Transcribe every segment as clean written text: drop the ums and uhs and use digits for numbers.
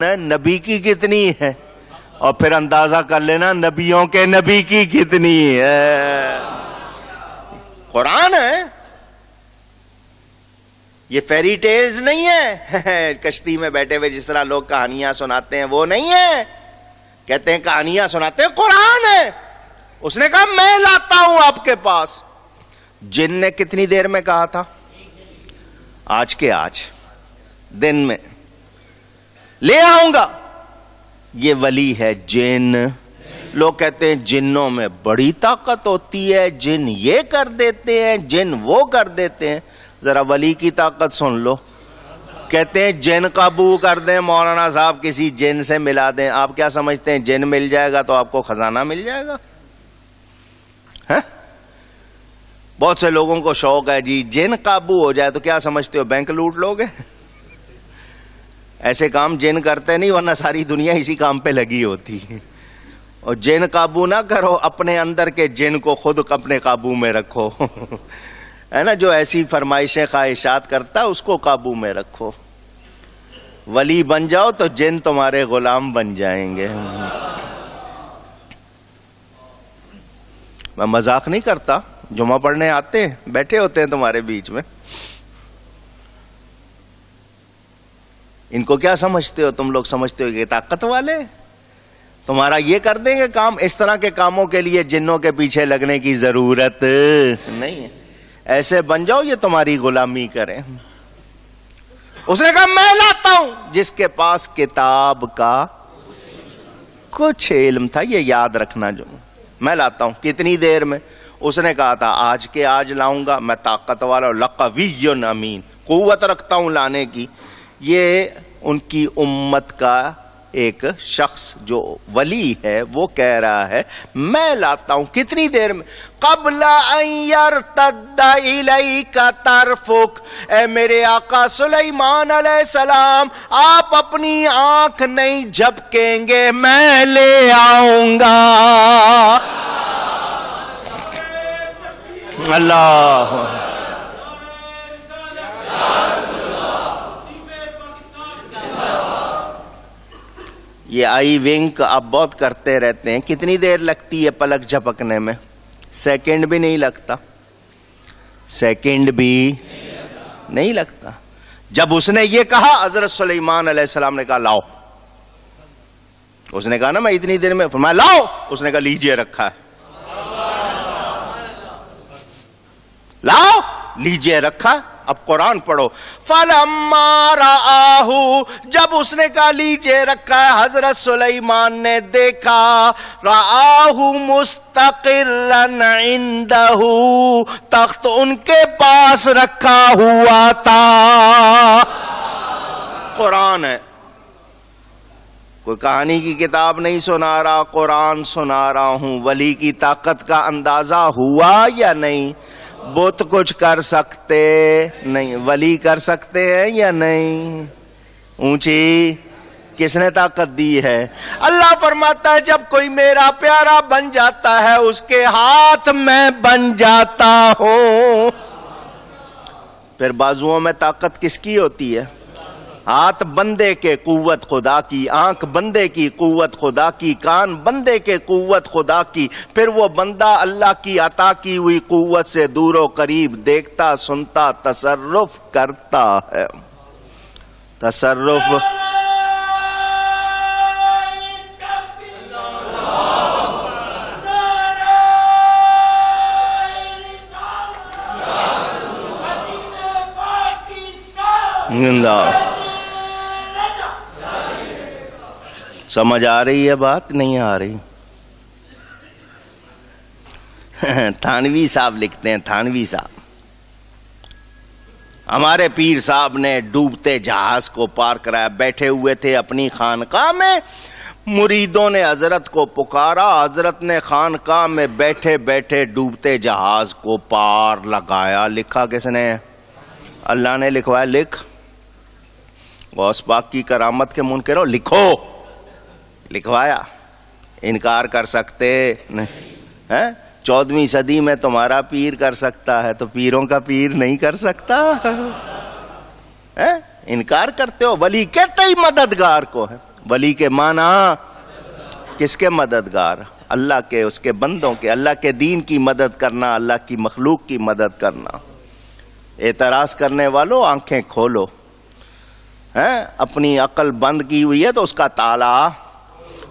نبی کی کتنی ہے اور پھر اندازہ کر لینا نبیوں کے نبی کی کتنی ہے. قرآن ہے یہ، فیری ٹیلز نہیں ہے کشتی میں بیٹھے ہوئے جس طرح لوگ کہانیاں سناتے ہیں وہ نہیں ہے. کہتے ہیں کہانیاں سناتے ہیں، قرآن ہے. اس نے کہا میں لاتا ہوں آپ کے پاس. جن نے کتنی دیر میں کہا تھا؟ آج کے آج دن میں لے آؤں گا. یہ ولی ہے جن. لوگ کہتے ہیں جنوں میں بڑی طاقت ہوتی ہے، جن یہ کر دیتے ہیں، جن وہ کر دیتے ہیں. ذرا ولی کی طاقت سن لو. کہتے ہیں جن قابو کر دیں، مولانا صاحب کسی جن سے ملا دیں. آپ کیا سمجھتے ہیں جن مل جائے گا تو آپ کو خزانہ مل جائے گا؟ بہت سے لوگوں کو شوق ہے جی جن قابو ہو جائے تو کیا سمجھتے ہو بینک لوٹ لوگے؟ ایسے کام جن کرتے نہیں، ورنہ ساری دنیا اسی کام پہ لگی ہوتی ہے. اور جن قابو نہ کرو، اپنے اندر کے جن کو خود اپنے قابو میں رکھو. ہے نا، جو ایسی فرمائشیں خواہشات کرتا اس کو قابو میں رکھو. ولی بن جاؤ تو جن تمہارے غلام بن جائیں گے. میں مذاق نہیں کرتا، جمعہ پڑھنے آتے ہیں، بیٹھے ہوتے ہیں تمہارے بیچ میں. ان کو کیا سمجھتے ہو تم لوگ؟ سمجھتے ہو کہ طاقت والے تمہارا یہ کر دیں گے کام؟ اس طرح کے کاموں کے لیے جنوں کے پیچھے لگنے کی ضرورت نہیں ہے. ایسے بن جاؤ یہ تمہاری غلامی کریں. اس نے کہا میں لاتا ہوں. جس کے پاس کتاب کا کچھ علم تھا، یہ یاد رکھنا، جو میں لاتا ہوں. کتنی دیر میں؟ اس نے کہا تھا آج کے آج لاؤں گا. میں طاقت والا لقوی امین، قوت رکھتا ہوں لانے کی. یہ ان کی امت کا ایک شخص جو ولی ہے وہ کہہ رہا ہے میں لاتا ہوں. کتنی دیر میں؟ قبل ان یرتد الیک طرفک. اے میرے آقا سلیمان علیہ السلام، آپ اپنی آنکھ نہیں جھپکیں گے، میں لے آؤں گا. اللہ یہ آئی ونک آپ بہت کرتے رہتے ہیں. کتنی دیر لگتی ہے پلک جھپکنے میں؟ سیکنڈ بھی نہیں لگتا. سیکنڈ بھی نہیں لگتا. جب اس نے یہ کہا حضرت سلیمان علیہ السلام نے کہا لاؤ. اس نے کہا نا میں اتنی دیر میں، فرمایا لاؤ. اس نے کہا لیجئے رکھا ہے. لاؤ، لیجئے رکھا. اب قرآن پڑھو. فَلَمَّا رَآهُ، جب اس نے کہا لیجئے رکھا ہے، حضرت سلیمان نے دیکھا. رَآهُ مُسْتَقِرًّا عِنْدَهُ، تخت ان کے پاس رکھا ہوا تھا. قرآن ہے، کوئی کہانی کی کتاب نہیں سنا رہا، قرآن سنا رہا ہوں. ولی کی طاقت کا اندازہ ہوا یا نہیں؟ بت کچھ کر سکتے نہیں، ولی کر سکتے ہیں یا نہیں؟ اونچی کس نے طاقت دی ہے؟ اللہ فرماتا ہے جب کوئی میرا پیارا بن جاتا ہے اس کے ہاتھ میں بن جاتا ہوں. پھر بازوؤں میں طاقت کس کی ہوتی ہے؟ ہاتھ بندے کے قوت خدا کی، آنکھ بندے کی قوت خدا کی، کان بندے کے قوت خدا کی. پھر وہ بندہ اللہ کی عطا کی ہوئی قوت سے دور و قریب دیکھتا، سنتا، تصرف کرتا ہے. تصرف سمجھ آ رہی ہے بات؟ نہیں آ رہی؟ تھانوی صاحب لکھتے ہیں، تھانوی صاحب، ہمارے پیر صاحب نے ڈوبتے جہاز کو پار کرایا. بیٹھے ہوئے تھے اپنی خانقاہ میں، مریدوں نے حضرت کو پکارا. حضرت نے خانقاہ میں بیٹھے بیٹھے ڈوبتے جہاز کو پار لگایا. لکھا کس نے؟ اللہ نے لکھوایا. لکھ، غوث پاک کی کرامت کے منکرو لکھو. لکھوایا. انکار کر سکتے نہیں؟ 14ویں صدی میں تمہارا پیر کر سکتا ہے تو پیروں کا پیر نہیں کر سکتا؟ انکار کرتے ہو. ولی کہتے ہی مددگار کو ہے. ولی کے معنی کس کے مددگار؟ اللہ کے, اس کے بندوں کے, اللہ کے دین کی مدد کرنا, اللہ کی مخلوق کی مدد کرنا. اعتراض کرنے والوں آنکھیں کھولو. اپنی عقل بند کی ہوئی ہے تو اس کا تالا,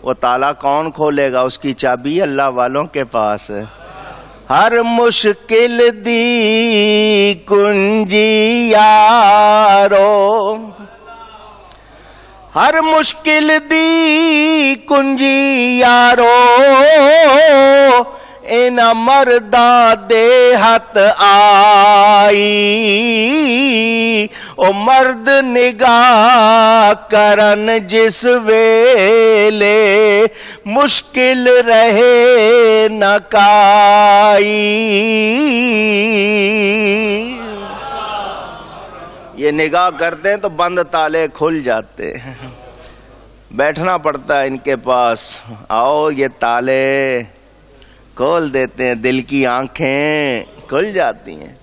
وہ تالا کون کھولے گا؟ اس کی چابی اللہ والوں کے پاس ہے. ہر مشکل دی کنجی یارو, ہر مشکل دی کنجی یارو, ان مرداں دے ہاتھ آئی. او مرد نگاہ کرن جس ویلے, مشکل رہے نہ کائی. یہ نگاہ کرتے ہیں تو بند تالے کھل جاتے ہیں. بیٹھنا پڑتا ہے ان کے پاس. آؤ یہ تالے کھول دیتے ہیں, دل کی آنکھیں کھل جاتی ہیں.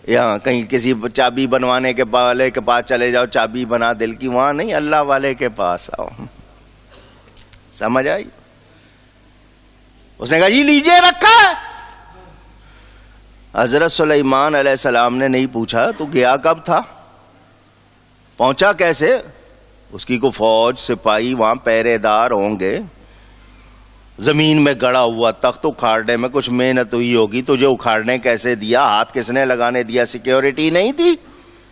یہاں کہیں کسی چابی بنوانے کے والے کے پاس چلے جاؤ, چابی بنا دل کی, وہاں نہیں, اللہ والے کے پاس آؤ. سمجھ آئی؟ اس نے کہا جی لیجئے رکھا ہے. حضرت سلیمان علیہ السلام نے نہیں پوچھا تو گیا کب تھا, پہنچا کیسے؟ اس کی کو فوج سپاہی وہاں پہرے دار ہوں گے. زمین میں گڑا ہوا تخت اکھاڑنے میں کچھ محنت ہوئی ہوگی, تجھے اکھاڑنے کیسے دیا؟ ہاتھ کس نے لگانے دیا؟ سیکیورٹی نہیں تھی,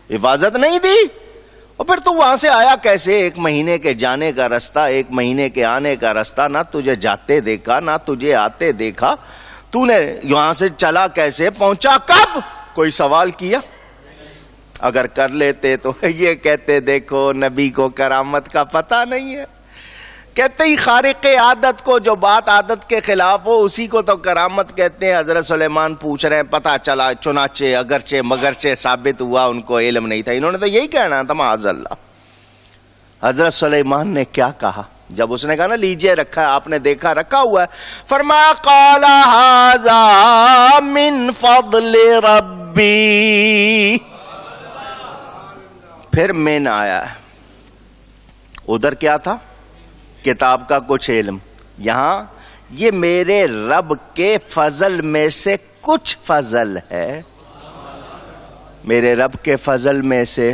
حفاظت نہیں تھی. اور پھر تو وہاں سے آیا کیسے؟ 1 مہینے کے جانے کا رستہ, 1 مہینے کے آنے کا رستہ, نہ تجھے جاتے دیکھا نہ تجھے آتے دیکھا. تو نے یہاں سے چلا کیسے, پہنچا کب؟ کوئی سوال کیا؟ اگر کر لیتے تو یہ کہتے دیکھو نبی کو کرامت کا پتہ نہیں ہے. کہتے ہی خارق عادت کو, جو بات عادت کے خلاف ہو اسی کو تو کرامت کہتے ہیں. حضرت سلیمان پوچھ رہے ہیں, پتہ چلا چنانچہ اگرچہ مگرچہ ثابت ہوا ان کو علم نہیں تھا. انہوں نے تو یہی کہنا تھا معاذ اللہ. حضرت سلیمان نے کیا کہا جب اس نے کہا نا لیجئے رکھا ہے, آپ نے دیکھا رکھا ہوا ہے؟ فرمایا قال ھذا من فضل ربی. پھر من آیا ہے. ادھر کیا تھا؟ کتاب کا کچھ علم. یہاں یہ میرے رب کے فضل میں سے کچھ فضل ہے. میرے رب کے فضل میں سے.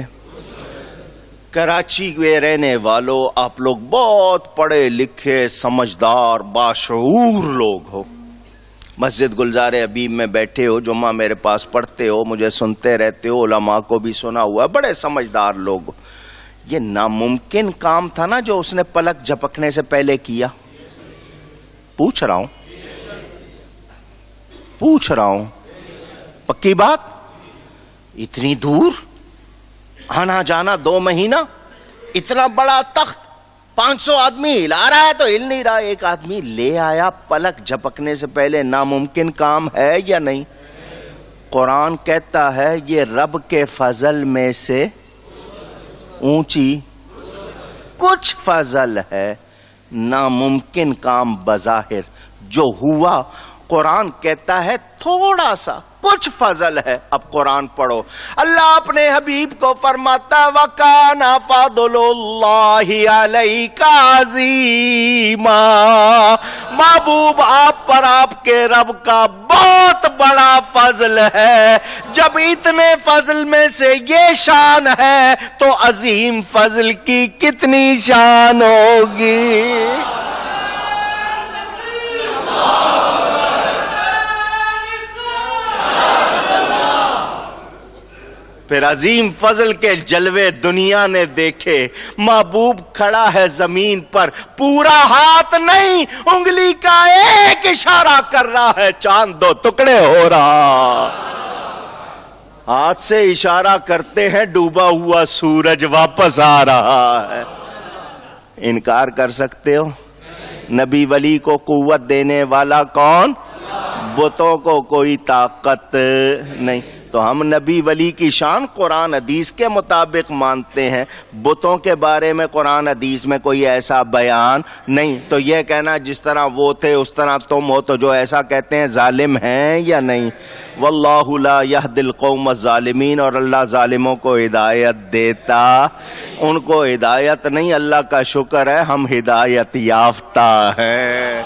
کراچی کے رہنے والوں, آپ لوگ بہت پڑھے لکھے سمجھدار باشعور لوگ ہو. مسجد گلزار حبیب میں بیٹھے ہو, جمعہ میرے پاس پڑھتے ہو, مجھے سنتے رہتے ہو, علماء کو بھی سنا ہوا ہے, بڑے سمجھدار لوگ. یہ ناممکن کام تھا نا جو اس نے پلک جھپکنے سے پہلے کیا. پوچھ رہا ہوں, پکی بات. اتنی دور آنا جانا 2 مہینہ, اتنا بڑا تخت, 500 آدمی ہلا رہا ہے تو ہل نہیں رہا, ایک آدمی لے آیا پلک جھپکنے سے پہلے. ناممکن کام ہے یا نہیں؟ قرآن کہتا ہے یہ رب کے فضل میں سے اونچی کچھ فضل ہے. ناممکن کام بظاہر جو ہوا, قرآن کہتا ہے تھوڑا سا کچھ فضل ہے. اب قرآن پڑھو, اللہ اپنے حبیب کو فرماتا وَكَانَ فَضْلُ اللَّهِ عَلَيْكَ عَظِيمًا. محبوب آپ پر آپ کے رب کا بہت بڑا فضل ہے. جب اتنے فضل میں سے یہ شان ہے تو عظیم فضل کی کتنی شان ہوگی. پھر عظیم فضل کے جلوے دنیا نے دیکھے. محبوب کھڑا ہے زمین پر, پورا ہاتھ نہیں, انگلی کا ایک اشارہ کر رہا ہے, چاند 2 ٹکڑے ہو رہا. ہاتھ سے اشارہ کرتے ہیں, ڈوبا ہوا سورج واپس آ رہا ہے. انکار کر سکتے ہو؟ نبی ولی کو قوت دینے والا کون؟ بتوں کو کوئی طاقت نہیں. تو ہم نبی ولی کی شان قرآن حدیث کے مطابق مانتے ہیں، بتوں کے بارے میں قرآن حدیث میں کوئی ایسا بیان نہیں۔ تو یہ کہنا جس طرح وہ تھے اس طرح تم ہو، تو جو ایسا کہتے ہیں ظالم ہیں یا نہیں؟ واللہ لا یہدی القوم الظالمین، اور اللہ ظالموں کو ہدایت دیتا، ان کو ہدایت نہیں۔ اللہ کا شکر ہے ہم ہدایت یافتہ ہیں۔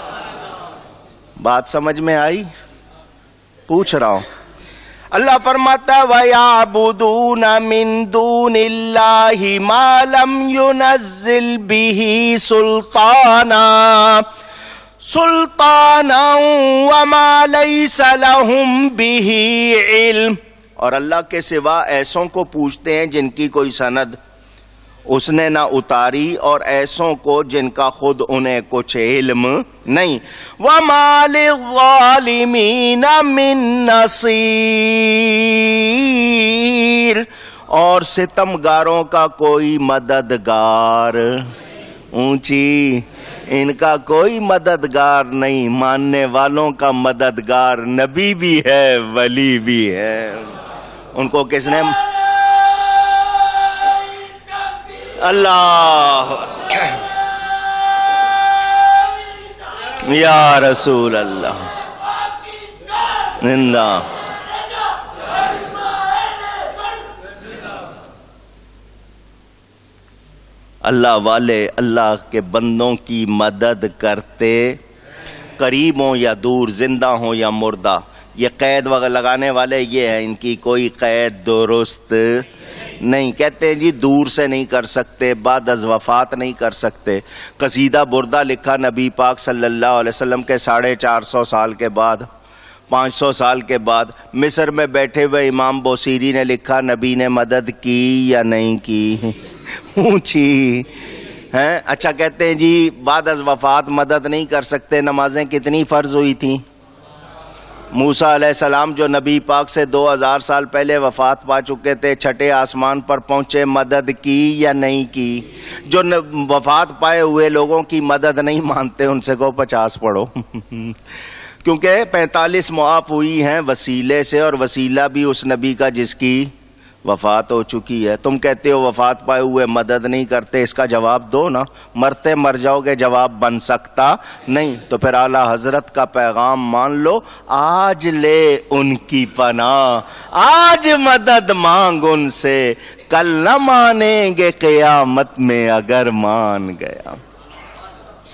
بات سمجھ میں آئی؟ پوچھ رہا ہوں۔ اللہ فرماتا ہے وَيَعْبُدُونَ مِن دُونِ اللَّهِ مَا لَمْ يُنَزِّلْ بِهِ سُلْطَانًا وَمَا لَيْسَ لَهُمْ بِهِ عِلْمٌ، اور اللہ کے سوا ایسوں کو پوچھتے ہیں جن کی کوئی سند اس نے نہ اتاری، اور ایسوں کو جن کا خود انہیں کچھ علم نہیں۔ وَمَا لِلظَّالِمِينَ مِن نَصِيرٍ، اور ستمگاروں کا کوئی مددگار، اونچی ان کا کوئی مددگار نہیں۔ ماننے والوں کا مددگار نبی بھی ہے، ولی بھی ہے۔ ان کو کس نے؟ اللہ یا رسول اللہ زندہ۔ اللہ والے اللہ کے بندوں کی مدد کرتے، قریب ہوں یا دور، زندہ ہوں یا مردہ۔ یہ قید وغیرہ لگانے والے یہ ہیں، ان کی کوئی قید درست نہیں۔ کہتے ہیں جی دور سے نہیں کر سکتے، بعد از وفات نہیں کر سکتے۔ قصیدہ بردہ لکھا نبی پاک صلی اللہ علیہ وسلم کے 450 سال کے بعد، 500 سال کے بعد، مصر میں بیٹھے ہوئے امام بوصیری نے لکھا نبی نے مدد کی یا نہیں کی؟ اونچی ہیں۔ اچھا کہتے ہیں جی بعد از وفات مدد نہیں کر سکتے۔ نمازیں کتنی فرض ہوئی تھیں؟ موسیٰ علیہ السلام جو نبی پاک سے 2000 سال پہلے وفات پا چکے تھے، چھٹے آسمان پر پہنچے، مدد کی یا نہیں کی؟ جو وفات پائے ہوئے لوگوں کی مدد نہیں مانتے ان سے کو 50 پڑھو کیونکہ 45 معاف ہوئی ہیں وسیلے سے، اور وسیلہ بھی اس نبی کا جس کی وفات ہو چکی ہے۔ تم کہتے ہو وفات پائے ہوئے مدد نہیں کرتے، اس کا جواب دو نا۔ مرتے مر جاؤ گے، جواب بن سکتا نہیں۔ تو پھر اعلیٰ حضرت کا پیغام مان لو، آج لے ان کی پناہ، آج مدد مانگ ان سے، کل نہ مانیں گے قیامت میں اگر مان گیا۔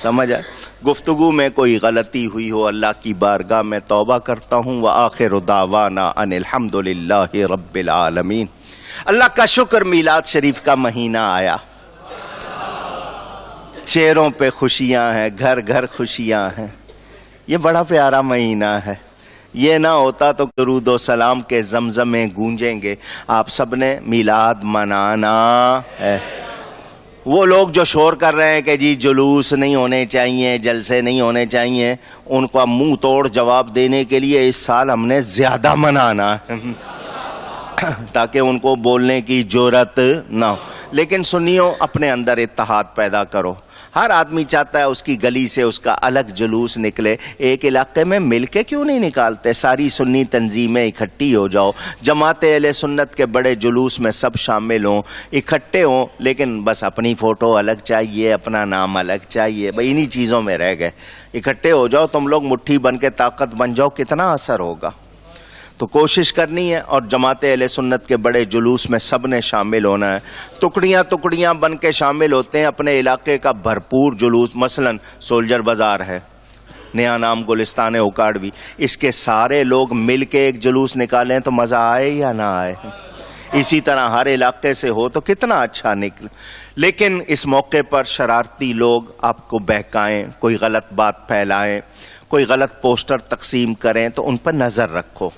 سمجھ آئے؟ گفتگو میں کوئی غلطی ہوئی ہو اللہ کی بارگاہ میں توبہ کرتا ہوں۔ وآخر دعوانا ان الحمدللہ رب العالمین۔ اللہ کا شکر میلاد شریف کا مہینہ آیا، چہروں پہ خوشیاں ہیں، گھر گھر خوشیاں ہیں۔ یہ بڑا پیارا مہینہ ہے۔ یہ نہ ہوتا تو درود و سلام کے زمزمیں گونجیں گے۔ آپ سب نے میلاد منانا ہے۔ وہ لوگ جو شور کر رہے ہیں کہ جی جلوس نہیں ہونے چاہیے، جلسے نہیں ہونے چاہیے، ان کو منہ توڑ جواب دینے کے لیے اس سال ہم نے زیادہ منانا ہے تاکہ ان کو بولنے کی جرأت نہ ہو۔ لیکن سنیو، اپنے اندر اتحاد پیدا کرو۔ ہر آدمی چاہتا ہے اس کی گلی سے اس کا الگ جلوس نکلے۔ ایک علاقے میں مل کے کیوں نہیں نکالتے؟ ساری سنی تنظیمیں اکٹھی ہو جاؤ، جماعت اہل سنت کے بڑے جلوس میں سب شامل ہوں، اکٹھے ہوں، لیکن بس اپنی فوٹو الگ چاہیے، اپنا نام الگ چاہیے، بھئی انہی چیزوں میں رہ گئے۔ اکٹھے ہو جاؤ تم لوگ، مٹھی بن کے طاقت بن جاؤ، کتنا اثر ہوگا۔ تو کوشش کرنی ہے، اور جماعت اہل سنت کے بڑے جلوس میں سب نے شامل ہونا ہے۔ ٹکڑیاں ٹکڑیاں بن کے شامل ہوتے ہیں، اپنے علاقے کا بھرپور جلوس، مثلا سولجر بازار ہے، نیا نام گلستان اکاڑوی، اس کے سارے لوگ مل کے ایک جلوس نکالیں تو مزہ آئے یا نہ آئے؟ اسی طرح ہر علاقے سے ہو تو کتنا اچھا نکلے۔ لیکن اس موقع پر شرارتی لوگ آپ کو بہکائیں، کوئی غلط بات پھیلائیں، کوئی غلط پوسٹر تقسیم کریں تو ان پر نظر رکھو۔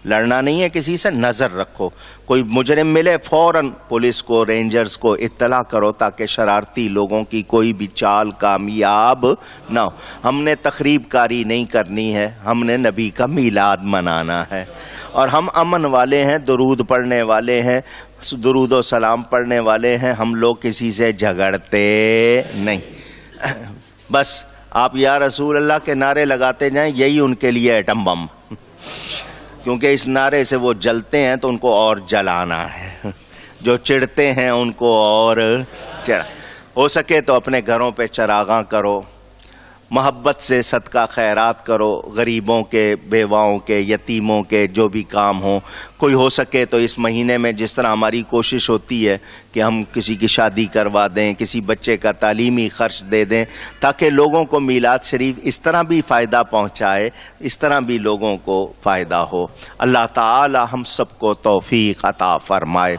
لڑنا نہیں ہے کسی سے، نظر رکھو۔ کوئی مجرم ملے فوراً پولیس کو، رینجرز کو اطلاع کرو تاکہ شرارتی لوگوں کی کوئی بھی چال کامیاب نہ ہو۔ ہم نے تخریب کاری نہیں کرنی ہے، ہم نے نبی کا میلاد منانا ہے، اور ہم امن والے ہیں، درود پڑھنے والے ہیں، درود و سلام پڑھنے والے ہیں۔ ہم لوگ کسی سے جھگڑتے نہیں۔ بس آپ یا رسول اللہ کے نعرے لگاتے جائیں، یہی ان کے لیے ایٹم بم۔ کیونکہ اس نعرے سے وہ جلتے ہیں تو ان کو اور جلانا ہے، جو چڑھتے ہیں ان کو اور چڑھا. ہو سکے تو اپنے گھروں پہ چراغاں کرو، محبت سے صدقہ خیرات کرو، غریبوں کے، بیواؤں کے، یتیموں کے جو بھی کام ہوں. کوئی ہو سکے تو اس مہینے میں جس طرح ہماری کوشش ہوتی ہے کہ ہم کسی کی شادی کروا دیں، کسی بچے کا تعلیمی خرچ دے دیں، تاکہ لوگوں کو میلاد شریف اس طرح بھی فائدہ پہنچائے، اس طرح بھی لوگوں کو فائدہ ہو. اللہ تعالی ہم سب کو توفیق عطا فرمائے.